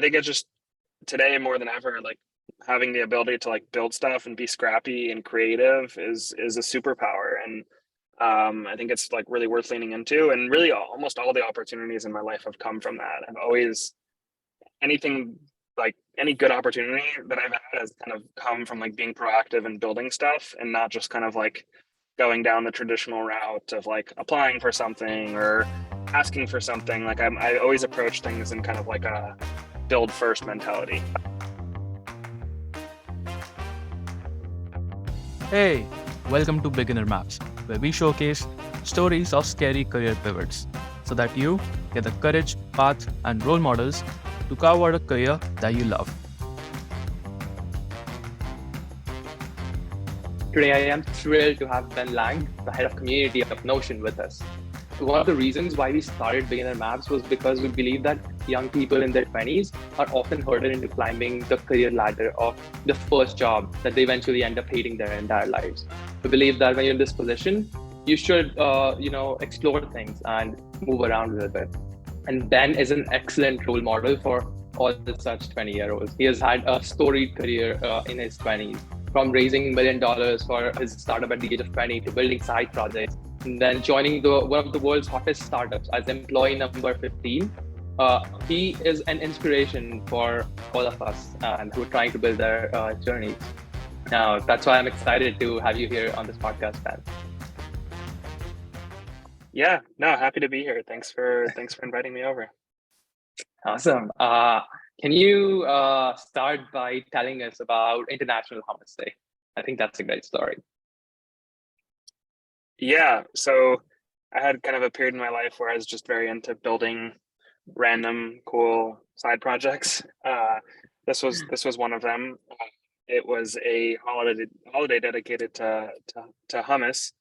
I think it's just today more than ever, like having the ability to like build stuff and be scrappy and creative is a superpower. And I think it's like really worth leaning into. And really, almost all the opportunities in my life have come from that. I've always anything like any good opportunity that I've had has kind of come from like being proactive and building stuff, and not just kind of like going down the traditional route of like applying for something or asking for something. Like I always approach things in kind of like a build first mentality. Hey, welcome to Beginner Maps, where we showcase stories of scary career pivots so that you get the courage, path, and role models to carve out a career that you love. Today, I am thrilled to have Ben Lang, the head of community of Notion, with us. One of the reasons why we started Beginner Maps was because we believe that young people in their 20s are often herded into climbing the career ladder of the first job that they eventually end up hating their entire lives. We believe that when you're in this position, you should, explore things and move around a little bit. And Ben is an excellent role model for all such 20-year-olds. He has had a storied career in his 20s, from raising $1 million for his startup at the age of 20 to building side projects, and then joining one of the world's hottest startups as employee number 15. He is an inspiration for all of us and who are trying to build their journeys. Now, that's why I'm excited to have you here on this podcast, Ben. Yeah, no, happy to be here. Thanks for inviting me over. Awesome. Can you start by telling us about International Hummus Day? I think that's a great story. Yeah, so I had kind of a period in my life where I was just very into building random cool side projects. This was one of them. It was a holiday dedicated to hummus,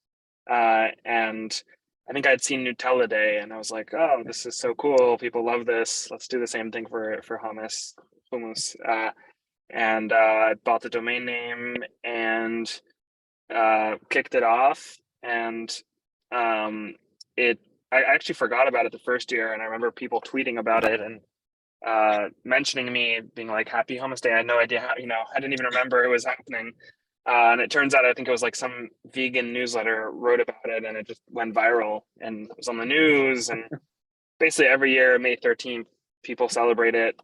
and I think I'd seen Nutella Day, and I was like, "Oh, this is so cool! People love this. Let's do the same thing for hummus." And I bought the domain name and kicked it off, and it. I actually forgot about it the first year, and I remember people tweeting about it and mentioning me, being like, "Happy Hummus Day." I had no idea how, I didn't even remember it was happening. And it turns out, I think it was like some vegan newsletter wrote about it, and it just went viral and it was on the news. And basically every year, May 13th, people celebrate it.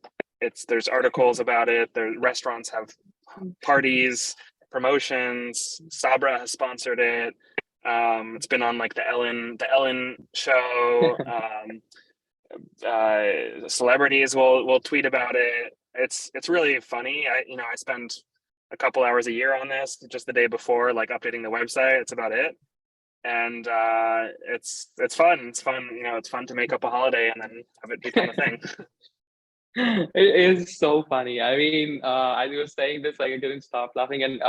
There's articles about it. The restaurants have parties, promotions. Sabra has sponsored it. It's been on like the Ellen show. Celebrities will tweet about it. It's really funny. I spend a couple hours a year on this, just the day before, like updating the website. It's about it. And it's fun. It's fun. It's fun to make up a holiday and then have it become a thing. It is so funny. I mean, as you were saying this, like I couldn't stop laughing. And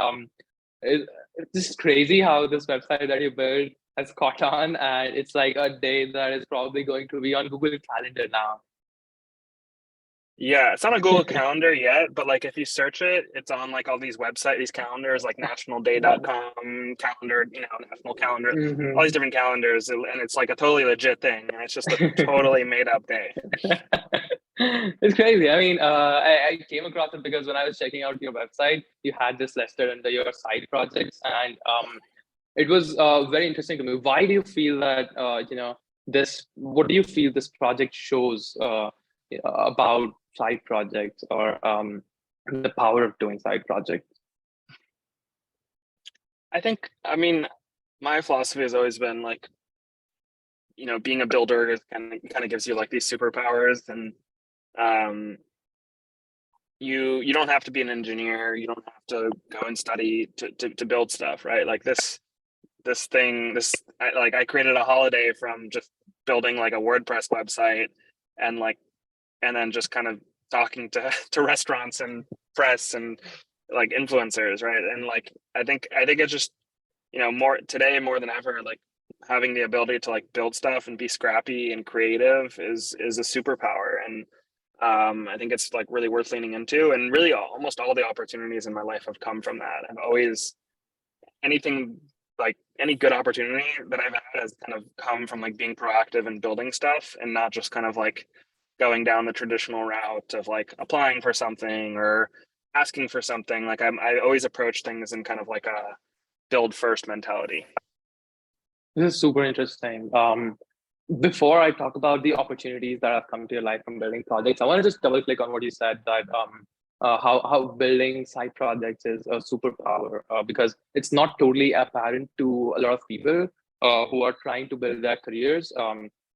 it's just crazy how this website that you built has caught on, and it's like a day that is probably going to be on Google Calendar now. Yeah, it's not a Google Calendar yet, but like if you search it, it's on like all these calendars, like nationalday.com calendar, national calendar, all these different calendars, and it's like a totally legit thing, and it's just a totally made up day. It's crazy. I mean, I came across it because when I was checking out your website, you had this listed under your side projects, and it was very interesting to me. Why do you feel that what do you feel this project shows about side projects, or the power of doing side projects? I mean, my philosophy has always been like, being a builder is kind of gives you like these superpowers, and you don't have to be an engineer. You don't have to go and study to build stuff, right? Like I created a holiday from just building like a WordPress website, and then just kind of talking to restaurants and press and like influencers, right? And like I think it's just more than ever, like having the ability to like build stuff and be scrappy and creative is a superpower. And I think it's like really worth leaning into. And really, almost all the opportunities in my life have come from that. I've always any good opportunity that I've had has kind of come from like being proactive and building stuff, and not just kind of like going down the traditional route of like applying for something or asking for something. Like I always approach things in kind of like a build first mentality. This is super interesting. Before I talk about the opportunities that have come to your life from building projects, I want to just double click on what you said that how building side projects is a superpower because it's not totally apparent to a lot of people who are trying to build their careers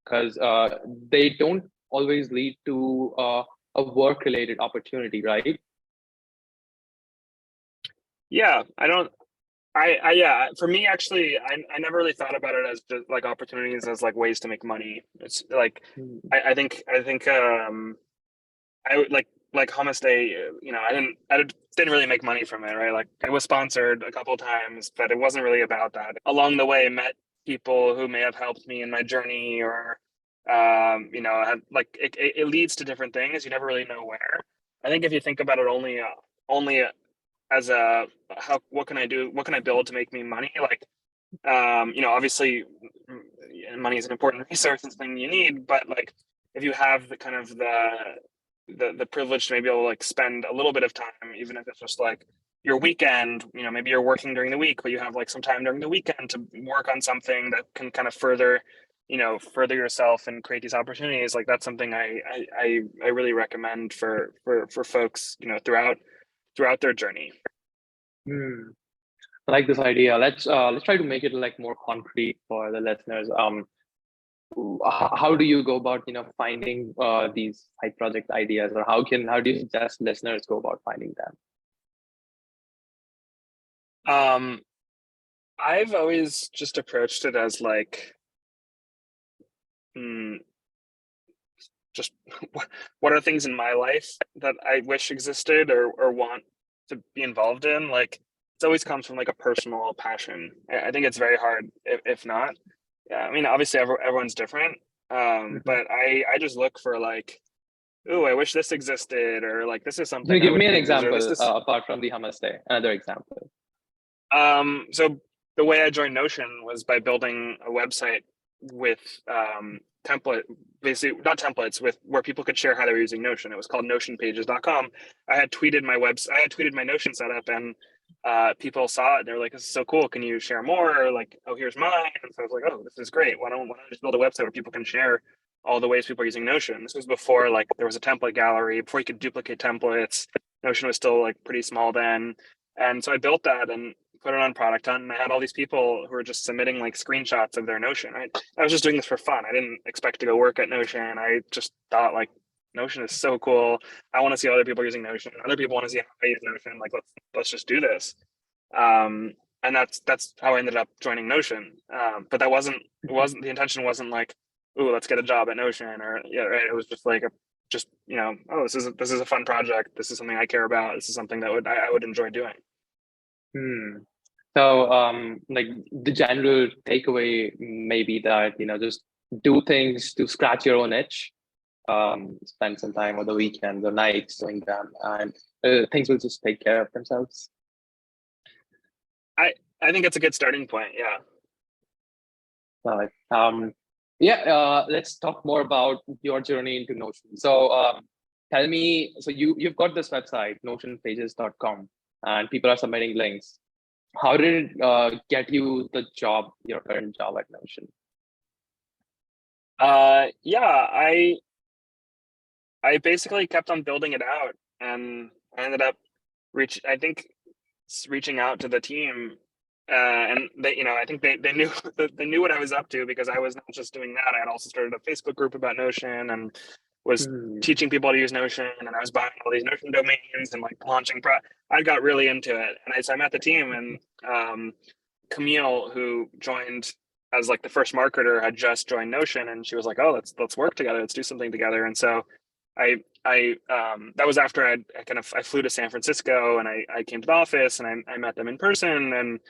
because they don't always lead to a work related opportunity, right? Yeah, yeah, for me, actually, I never really thought about it as just like opportunities as like ways to make money. It's like, Mm. I would like Hummus Day, I didn't really make money from it, right? Like it was sponsored a couple of times, but it wasn't really about that. Along the way, I met people who may have helped me in my journey or, had, like it leads to different things. You never really know where. I think if you think about it only as a what can I do? What can I build to make me money? Like, obviously money is an important resource and thing you need, but like if you have the kind of the privilege to maybe able to like spend a little bit of time, even if it's just like your weekend, maybe you're working during the week, but you have like some time during the weekend to work on something that can kind of further yourself and create these opportunities. Like that's something I really recommend for folks, throughout their journey. Hmm. I like this idea. Let's try to make it like more concrete for the listeners. How do you go about finding these side project ideas, or how do you suggest listeners go about finding them? Um, I've always just approached it as like, mm, just what are things in my life that I wish existed or want to be involved in? Like, it always comes from like a personal passion. I think it's very hard if not. Yeah, I mean, obviously everyone's different. Mhm. But I just look for like, ooh, I wish this existed, or like this is Can you something I give would me an use, or example apart from the hummus day? Another example. So the way I joined Notion was by building a website with template, basically not templates, with where people could share how they were using Notion. It was called notionpages.com. I had tweeted my Notion setup, and people saw it. They were like, "This is so cool. Can you share more?" Or like, "Oh, here's mine." And so I was like, "Oh, this is great. Why don't I just build a website where people can share all the ways people are using Notion?" This was before like there was a template gallery, before you could duplicate templates. Notion was still like pretty small then. And so I built that and put it on Product Hunt, and I had all these people who were just submitting like screenshots of their Notion. Right, I was just doing this for fun. I didn't expect to go work at Notion. I just thought like Notion is so cool. I want to see other people using Notion. Other people want to see how I use Notion. Like let's just do this. And that's how I ended up joining Notion. But that wasn't it wasn't the intention wasn't like, ooh, let's get a job at Notion, or yeah, right. It was just like oh, this is a fun project. This is something I care about. This is something that I would enjoy doing. Hmm. So, like the general takeaway may be that just do things to scratch your own itch. Spend some time on the weekends or nights doing them, and things will just take care of themselves. I I think it's a good starting point. Yeah. Uh, um, yeah, let's talk more about your journey into Notion. So, tell me, so you've got this website, notionpages.com, and people are submitting links. How did it get you your current job at Notion? Yeah, I basically kept on building it out, and I ended up reaching out to the team, and I think they knew they knew what I was up to, because I was not just doing that. I had also started a Facebook group about Notion and was Hmm. teaching people to use Notion, and I was buying all these Notion domains and like launching I got really into it, and so I met the team, and Camille, who joined as like the first marketer, had just joined Notion, and she was like, "Oh, let's work together. Let's do something together." And so I that was after I flew to San Francisco, and I came to the office, and I met them in person,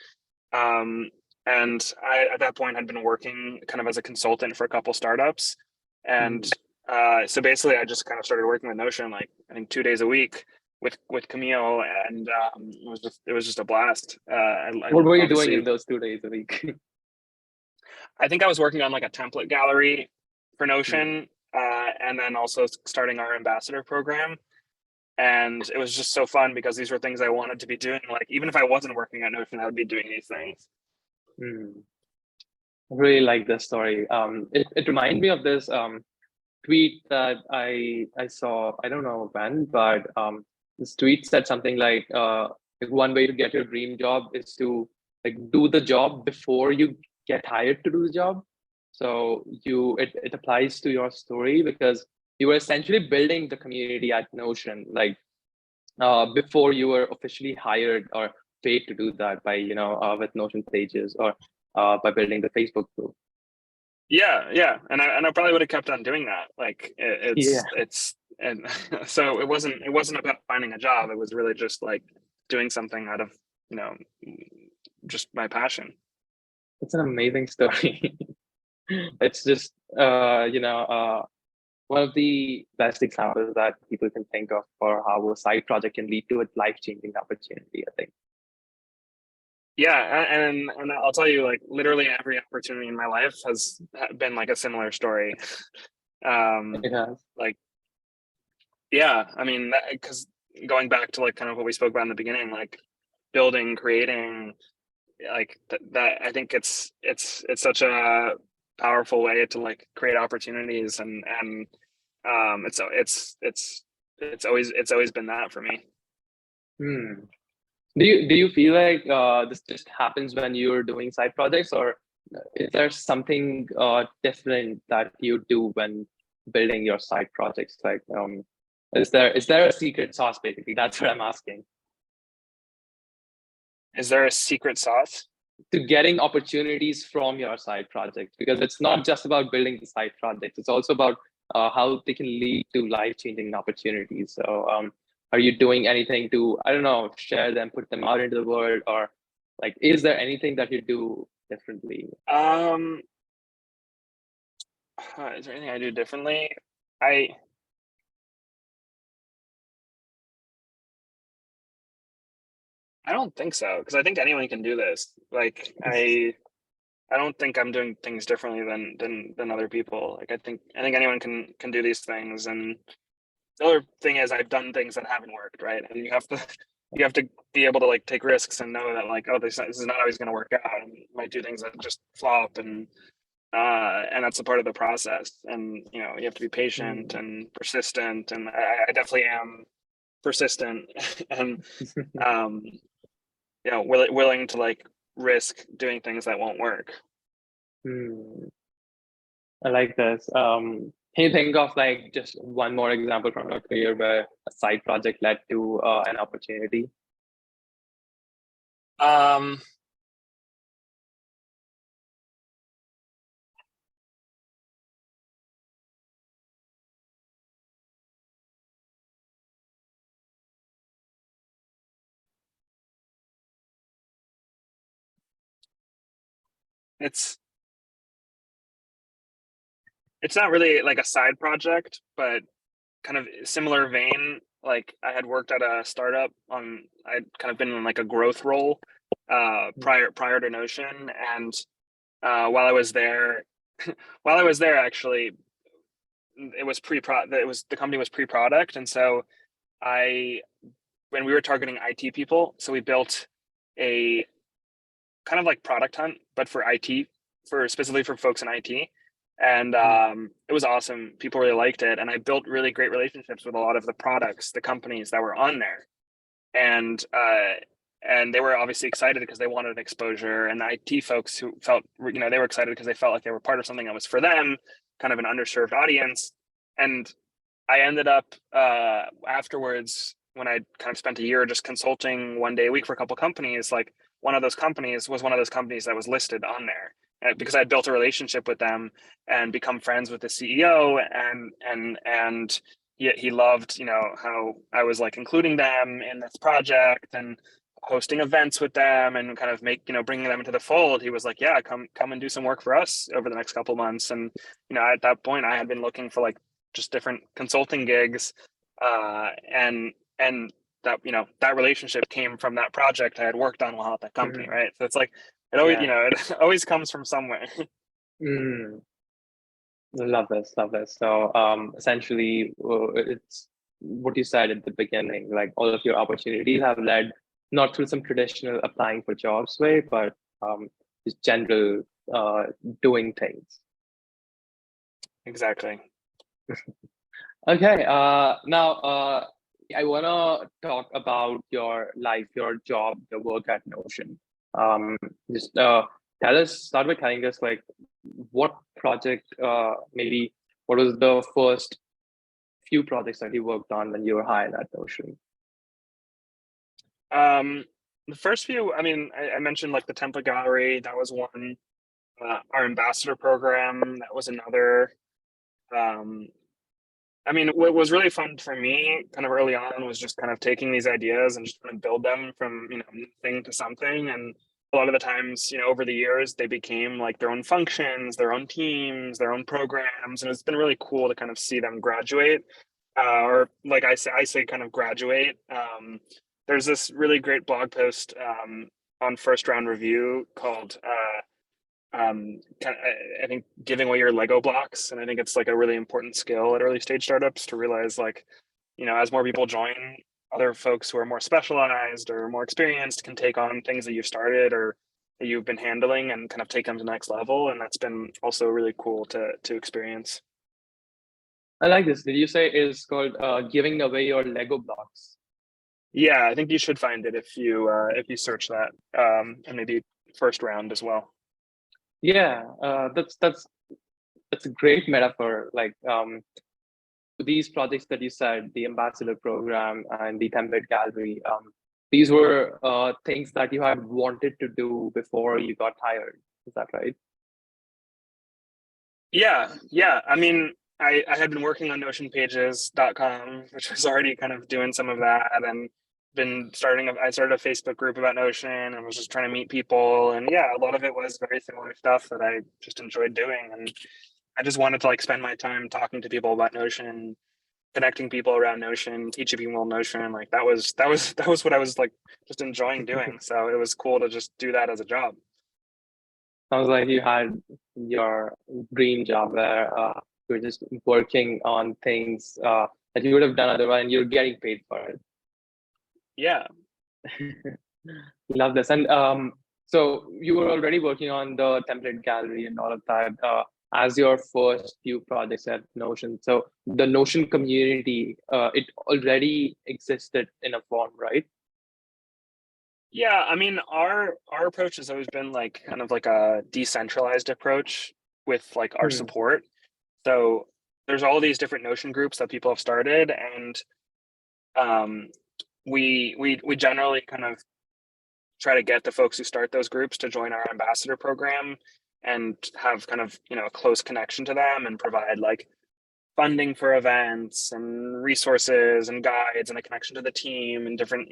um and I at that point had been working kind of as a consultant for a couple startups, and Hmm. so basically I just kind of started working with Notion like I think 2 days a week with Camille, and it was just a blast. I What were you doing obviously in those 2 days a week? I think I was working on like a template gallery for Hmm. Notion. and then also starting our ambassador program. And it was just so fun because these were things I wanted to be doing. Like, even if I wasn't working at Notion, I would be doing these things. I really like this story. It reminded me of this tweet that I saw. I don't know when, but this tweet said something like one way to get your dream job is to like do the job before you get hired to do the job. So it applies to your story because you were essentially building the community at Notion, like before you were officially hired or paid to do that by with Notion pages or by building the Facebook group. Yeah, and I probably would have kept on doing that. Like Yeah, it's and so it wasn't about finding a job. It was really just like doing something out of just my passion. it's an amazing story. It's just one of the best examples that people can think of for how a side project can lead to a life-changing opportunity, I think. Yeah, and I'll tell you, like literally every opportunity in my life has been like a similar story. It has. Like yeah, I mean, because going back to like kind of what we spoke about in the beginning, like building, creating, like that I think it's such a powerful way to like create opportunities, and it's always been that for me. Hmm. Do you feel like this just happens when you're doing side projects, or is there something different that you do when building your side projects? Like, is there a secret sauce? Basically, that's what I'm asking. Is there a secret sauce? To getting opportunities from your side project, because it's not just about building the side project, it's also about how they can lead to life-changing opportunities. So are you doing anything to, I don't know, share them, put them out into the world, or like is there anything that you do differently? Is there anything I do differently? I I don't think so, because I think anyone can do this. Like I don't think I'm doing things differently than other people. Like I think anyone can do these things. And the other thing is I've done things that haven't worked, right? And you have to be able to like take risks and know that like, oh, this is not always going to work out. And you might do things that just flop, and that's a part of the process. And you have to be patient Mm. and persistent. And I definitely am persistent and um willing to like risk doing things that won't work. Hmm. I like this. Can you think of like just one more example from your career where a side project led to an opportunity? Um, it's it's not really like a side project, but kind of similar vein. Like I had worked at a startup I'd kind of been in like a growth role prior to Notion, and while I was there, actually, it was the company was pre-product, and so I when we were targeting IT people, so we built a kind of like product hunt, but for IT, for specifically for folks in IT. And it was awesome. People really liked it. And I built really great relationships with a lot of the products, the companies that were on there. And they were obviously excited because they wanted exposure. And the IT folks who felt, they were excited because they felt like they were part of something that was for them, kind of an underserved audience. And I ended up afterwards, when I kind of spent a year just consulting one day a week for a couple companies, like one of those companies was one of those companies that was listed on there, because I had built a relationship with them and become friends with the CEO, and he loved how I was like including them in this project and hosting events with them and kind of bringing them into the fold. He was like, yeah, come and do some work for us over the next couple months. And at that point I had been looking for like just different consulting gigs, and that that relationship came from that project I had worked on while at that company, Mhm. right? So it's like it always Yeah. it always comes from somewhere. Mm. Love this, love this. So essentially, it's what you said at the beginning. Like all of your opportunities have led not through some traditional applying for jobs way, but just general uh, doing things. Exactly. Okay. Now I wanna talk about your life, your job, your work at Notion. Um, just start by telling us like what project, maybe what was the first few projects that you worked on when you were hired at Notion? The first few, I mean, I mentioned like the template gallery, that was one. Our ambassador program, that was another. Um, I mean, what was really fun for me kind of early on was just kind of taking these ideas and just kind of build them from, nothing to something. And a lot of the times, over the years, they became like their own functions, their own teams, their own programs. And it's been really cool to kind of see them graduate. Or like I say kind of graduate. There's this really great blog post on First Round Review called I think giving away your Lego blocks. And I think it's like a really important skill at early stage startups to realize like, as more people join, other folks who are more specialized or more experienced can take on things that you've started or that you've been handling and kind of take them to the next level. And that's been also really cool to experience. I like this. Did you say is called giving away your Lego blocks? Yeah, I think you should find it if you search that, and maybe First Round as well. Yeah, that's a great metaphor. Like these projects that you said, the ambassador program and the template gallery, these were things that you had wanted to do before you got hired. Is that right? Yeah. I mean, I had been working on notionpages.com, which was already kind of doing some of that, and I started a Facebook group about Notion and was just trying to meet people. And yeah, a lot of it was very similar stuff that I just enjoyed doing. And I just wanted to like spend my time talking to people about Notion, connecting people around Notion, teaching people Notion. Like that was what I was like just enjoying doing. So it was cool to just do that as a job. Sounds like you had your dream job where you're just working on things that you would have done otherwise, and you're getting paid for it. Yeah. Love this. And so you were already working on the template gallery and all of that as your first few projects at Notion. So the Notion community, it already existed in a form, right? Yeah, I mean, our approach has always been like kind of like a decentralized approach with like our Hmm. support. So there's all these different Notion groups that people have started, and um, we generally kind of try to get the folks who start those groups to join our ambassador program and have kind of a close connection to them and provide like funding for events and resources and guides and a connection to the team and different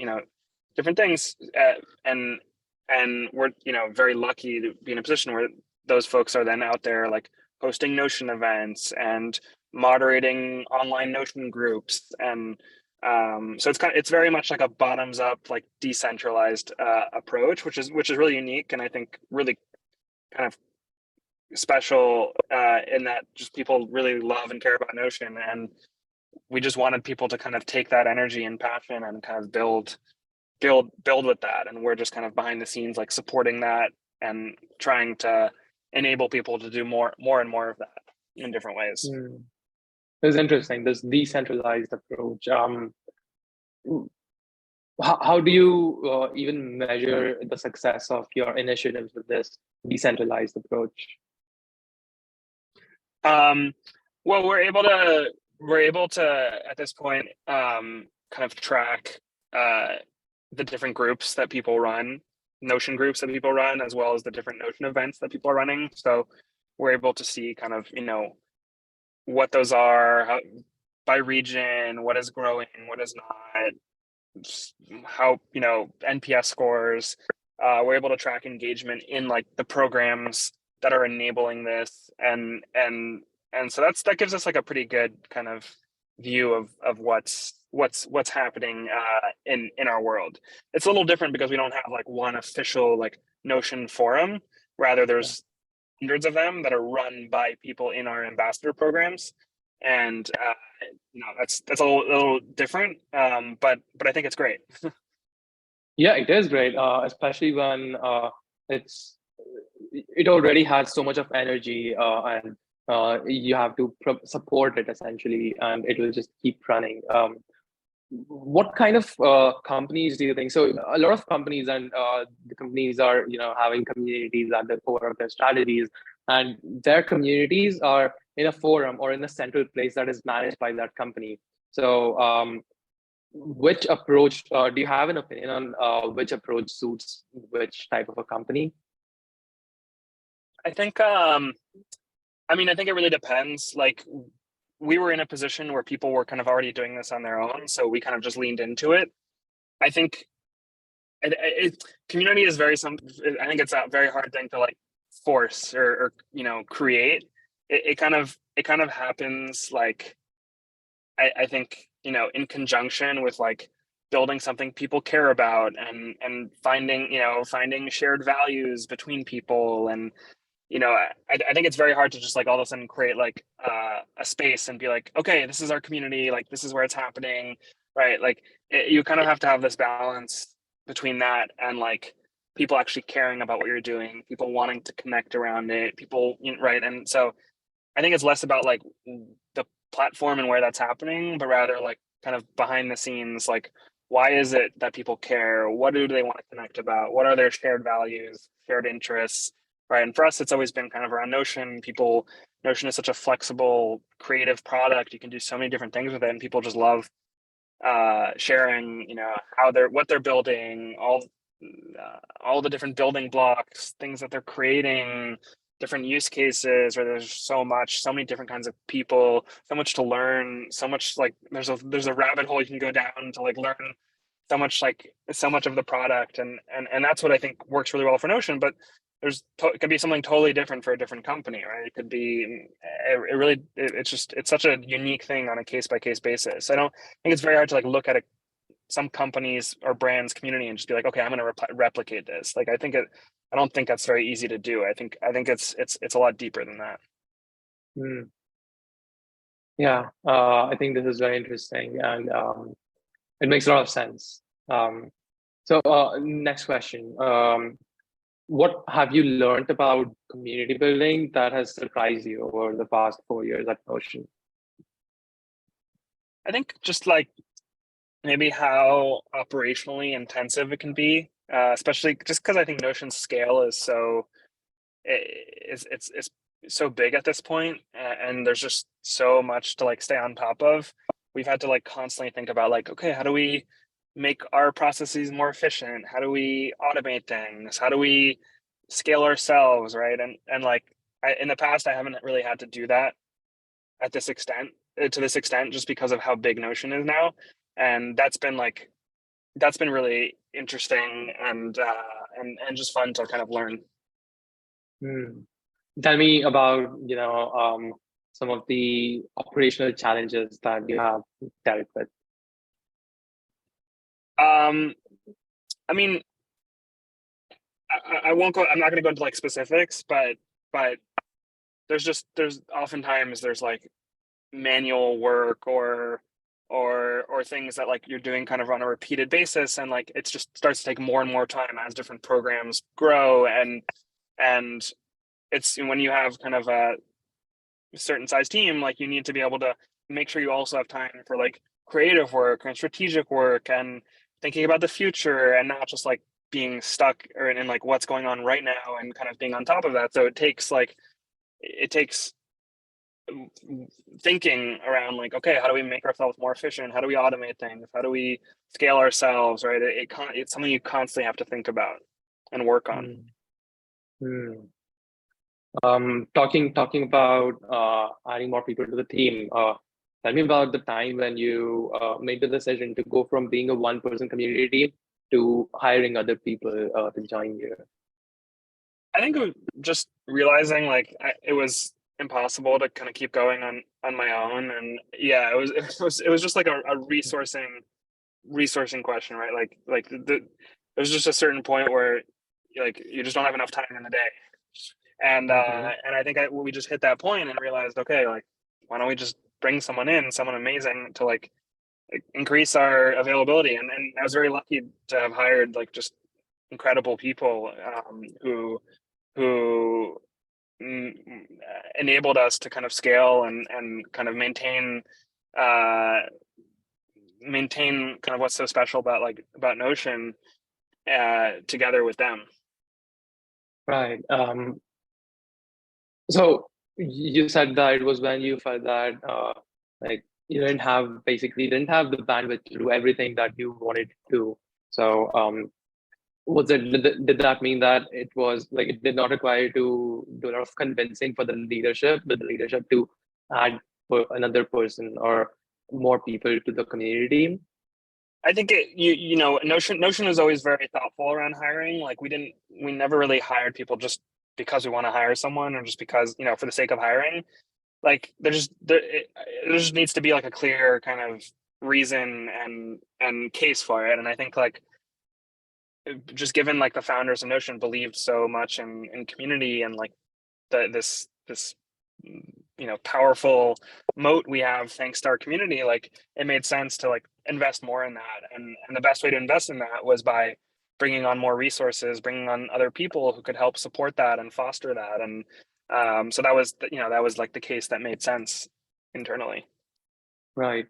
things. And we're very lucky to be in a position where those folks are then out there like hosting Notion events and moderating online Notion groups. And so it's very much like a bottoms up, like decentralized approach, which is really unique and I think really kind of special in that just people really love and care about Notion, and we just wanted people to kind of take that energy and passion and kind of build with that, and we're just kind of behind the scenes like supporting that and trying to enable people to do more and more of that in different ways. Hmm. It's interesting, this decentralized approach. How do you even measure the success of your initiatives with this decentralized approach? um, well, we're able to at this point kind of track uh, the different groups that people run, Notion groups that people run, as well as the different Notion events that people are running. So we're able to see kind of what those are, by region, what is growing, what is not, how NPS scores. We're able to track engagement in like the programs that are enabling this, and so that gives us like a pretty good kind of view of what's happening in our world. It's a little different because we don't have like one official like Notion forum. Rather, there's hundreds of them that are run by people in our ambassador programs. And that's a little different, but I think it's great. Yeah, it is great, especially when it already has so much of energy, and you have to support it essentially, and it will just keep running. What kind of companies do you think? So a lot of companies, and the companies are having communities at the core of their strategies, and their communities are in a forum or in a central place that is managed by that company. So which approach, do you have an opinion on which approach suits which type of a company? I think I think it really depends. Like, we were in a position where people were kind of already doing this on their own, so we kind of just leaned into it. I think community is I think it's a very hard thing to like force or create. It kind of happens like, I think, in conjunction with like building something people care about, and finding shared values between people. And I think it's very hard to just like all of a sudden create like a space and be like, okay, this is our community, like this is where it's happening, right? Like you kind of have to have this balance between that and like people actually caring about what you're doing, people wanting to connect around it, people, right? And so I think it's less about like the platform and where that's happening, but rather like kind of behind the scenes, like why is it that people care? What do they want to connect about? What are their shared values, shared interests? Right. And for us, it's always been kind of around Notion. Notion is such a flexible, creative product. You can do so many different things with it, and people just love sharing, what they're building, all the different building blocks, things that they're creating, different use cases, where there's so many different kinds of people, so much to learn, so much like there's a rabbit hole you can go down to like learn so much of the product, and that's what I think works really well for Notion. But it could be something totally different for a different company, right? It could be it's such a unique thing on a case by case basis. I think it's very hard to like look at some companies or brands community and just be like, okay, I'm going to replicate this. Like I don't think that's very easy to do. I think it's a lot deeper than that. Yeah, I think this is very interesting, and it makes a lot of sense. So next question. What have you learned about community building that has surprised you over the past 4 years at Notion? I think just like maybe how operationally intensive it can be, especially just because I think Notion's scale is it's so big at this point, and there's just so much to like stay on top of. We've had to like constantly think about like, okay, how do we make our processes more efficient? How do we automate things? How do we scale ourselves, right? And like in the past, I haven't really had to do that at this extent, to this extent, just because of how big Notion is now. And that's been really interesting and just fun to kind of learn. Tell me about some of the operational challenges that you have dealt with. I mean, I won't go. I'm not going to go into like specifics, but there's oftentimes there's like manual work or things that like you're doing kind of on a repeated basis, and like it just starts to take more and more time as different programs grow, and it's when you have kind of a certain size team, like you need to be able to make sure you also have time for like creative work and strategic work and thinking about the future, and not just like being stuck or in like what's going on right now and kind of being on top of that. So it takes thinking around like, okay, how do we make ourselves more efficient? How do we automate things? How do we scale ourselves, right? It's something you constantly have to think about and work on. Talking about adding more people to the team, tell me about the time when you made the decision to go from being a one-person community team to hiring other people to join you. I think it was just realizing like it was impossible to kind of keep going on my own, and yeah, it was just like a resourcing question, right? There's just a certain point where like you just don't have enough time in the day, And I think we just hit that point and realized, okay, like, why don't we just bring someone amazing to like increase our availability? And I was very lucky to have hired like just incredible people who enabled us to kind of scale and kind of uh, maintain kind of what's so special about Notion together with them. Right. So you said that it was when you felt that like you didn't have the bandwidth to do everything that you wanted to do. So was it did that mean that it was like it did not require you to do a lot of convincing for the leadership to add for another person or more people to the community? I think Notion is always very thoughtful around hiring. Like we never really hired people just because we want to hire someone or just because, for the sake of hiring. Like there just needs to be like a clear kind of reason and case for it. And I think like just given like the founders of Notion believed so much in community and like this powerful moat we have thanks to our community, like it made sense to like invest more in that. And the best way to invest in that was by bringing on more resources, bringing on other people who could help support that and foster that. And so that was like the case that made sense internally. Right.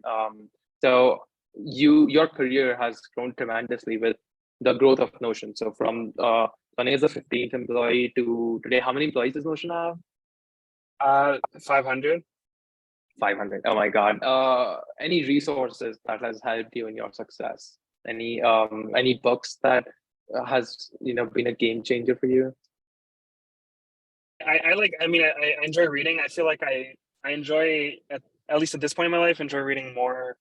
So your career has grown tremendously with the growth of Notion. So from running as a 15th employee to today, how many employees does Notion have? 500. 500. Oh my God. Any resources that has helped you in your success? Any books that has been a game changer for you? I enjoy reading. I feel like I enjoy at least at this point in my life, enjoy reading more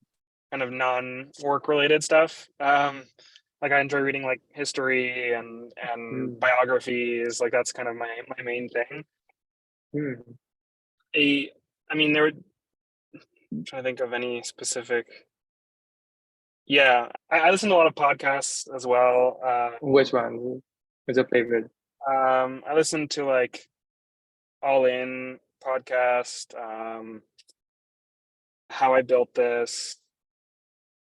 kind of non-work related stuff. Like I enjoy reading like history and biographies. Like that's kind of my main thing. Hmm. I mean, I'm trying to think of any specific. Yeah, I listen to a lot of podcasts as well. Which one is your favorite? I listen to like All In podcast, How I Built This,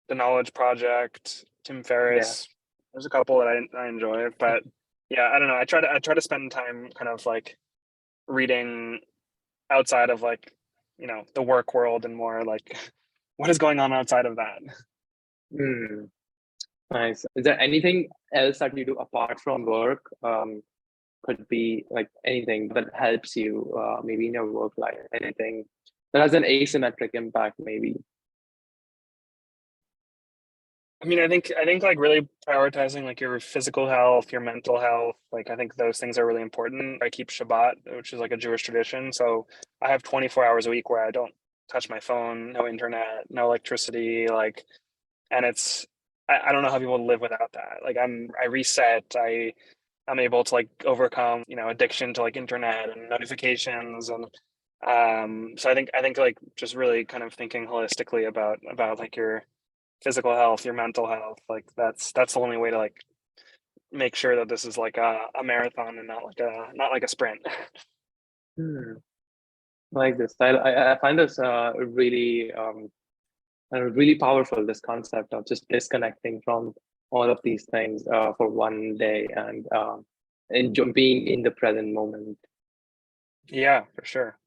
The Knowledge Project, Tim Yeah. Ferriss. There's a couple that I enjoy, but yeah, I don't know. I try to spend time kind of like reading outside of like the work world and more like what is going on outside of that. Hmm. Nice. Is there anything else that you do apart from work? Could be like anything that helps you, maybe in your work life, anything that has an asymmetric impact, maybe. I mean, I think like really prioritizing like your physical health, your mental health, like I think those things are really important. I keep Shabbat, which is like a Jewish tradition. So I have 24 hours a week where I don't touch my phone, no internet, no electricity, like, and I don't know how people live without that. Like I reset, I'm able to like overcome, addiction to like internet and notifications. And so I think like just really kind of thinking holistically about like your physical health, your mental health, like that's the only way to like make sure that this is like a marathon and not like a sprint. Hmm. Like this. I find this really powerful. This concept of just disconnecting from all of these things for one day and being in the present moment. Yeah, for sure.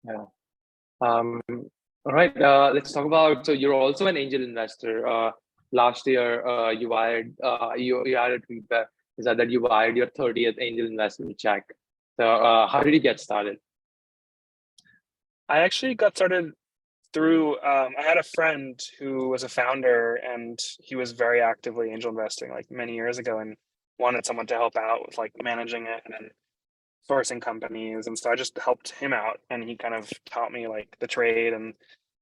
Yeah. All right. Let's talk about. So you're also an angel investor. Last year, you wired. You had a tweet that you wired your 30th angel investment check. So how did you get started? I actually got started through I had a friend who was a founder and he was very actively angel investing like many years ago and wanted someone to help out with like managing it and sourcing companies. And so I just helped him out and he kind of taught me like the trade and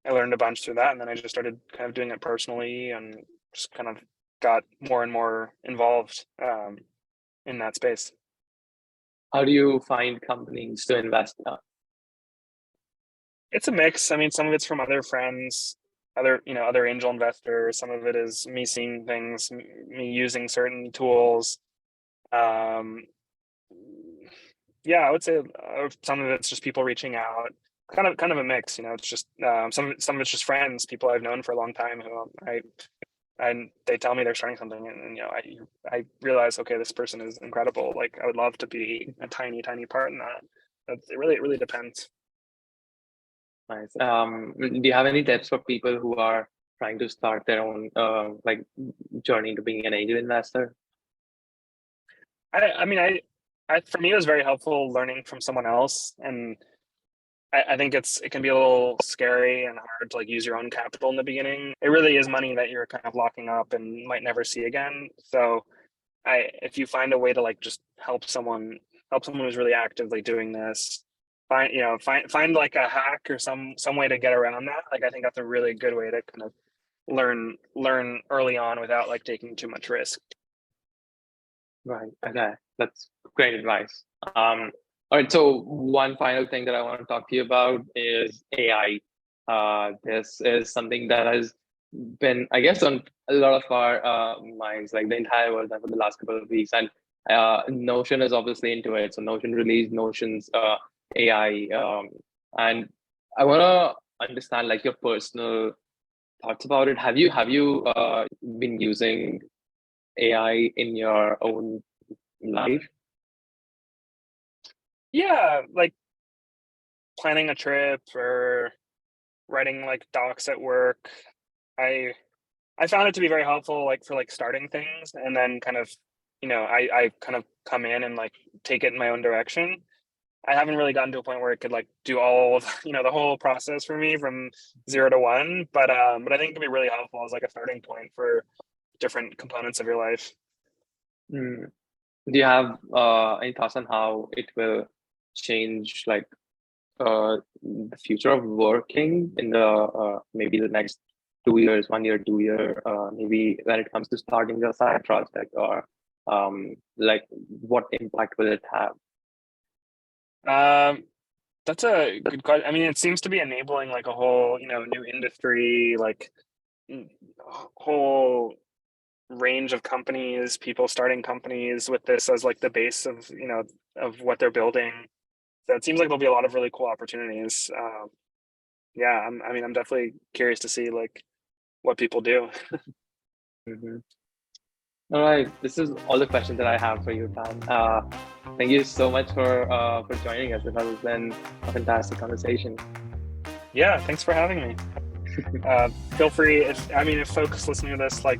I learned a bunch through that. And then I just started kind of doing it personally and just kind of got more and more involved in that space. How do you find companies to invest in? It's a mix. I mean, some of it's from other friends, other angel investors. Some of it is me seeing things, me using certain tools. Um, Yeah, I would say some of it's just people reaching out, kind of a mix. It's just some of it's just friends, people I've known for a long time who and they tell me they're starting something, and I realize, okay, this person is incredible. Like I would love to be a tiny part in that. It really depends. Nice. Do you have any tips for people who are trying to start their own like journey to being an angel investor? I mean, for me, it was very helpful learning from someone else, and I think it can be a little scary and hard to like use your own capital in the beginning. It really is money that you're kind of locking up and might never see again. So if you find a way to like just help someone who's really actively doing this, find like a hack or some way to get around that. Like I think that's a really good way to kind of learn early on without like taking too much risk. Right. Okay. That's great advice. All right. So one final thing that I want to talk to you about is AI. This is something that has been, I guess, on a lot of our minds, like the entire world for the last couple of weeks. And Notion is obviously into it. So Notion released Notion's AI. And I want to understand like your personal thoughts about it. Have you been using AI in your own life? Yeah, like planning a trip or writing like docs at work. I I found it to be very helpful, like for like starting things, and then kind of, I kind of come in and like take it in my own direction. I haven't really gotten to a point where it could like do all of, the whole process for me from 0 to 1, but I think it could be really helpful as like a starting point for different components of your life. Mm. Do you have any thoughts on how it will change like the future of working in the maybe the next 2 years, 1 year, 2 year, maybe when it comes to starting your side project, or like what impact will it have? Um, that's a good question. I mean, it seems to be enabling like a whole, new industry, like whole range of companies, people starting companies with this as like the base of, of what they're building. So it seems like there'll be a lot of really cool opportunities. Yeah, I'm definitely curious to see like what people do. Mhm. All right, this is all the questions that I have for you, Tan. Thank you so much for joining us. It has been a fantastic conversation. Yeah, thanks for having me. Feel free if folks listening to this like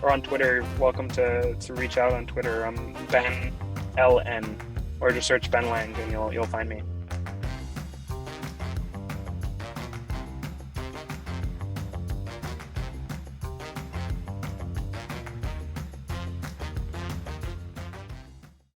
are on Twitter, welcome to reach out on Twitter. I'm Ben LN, or just search Ben Lang and you'll find me.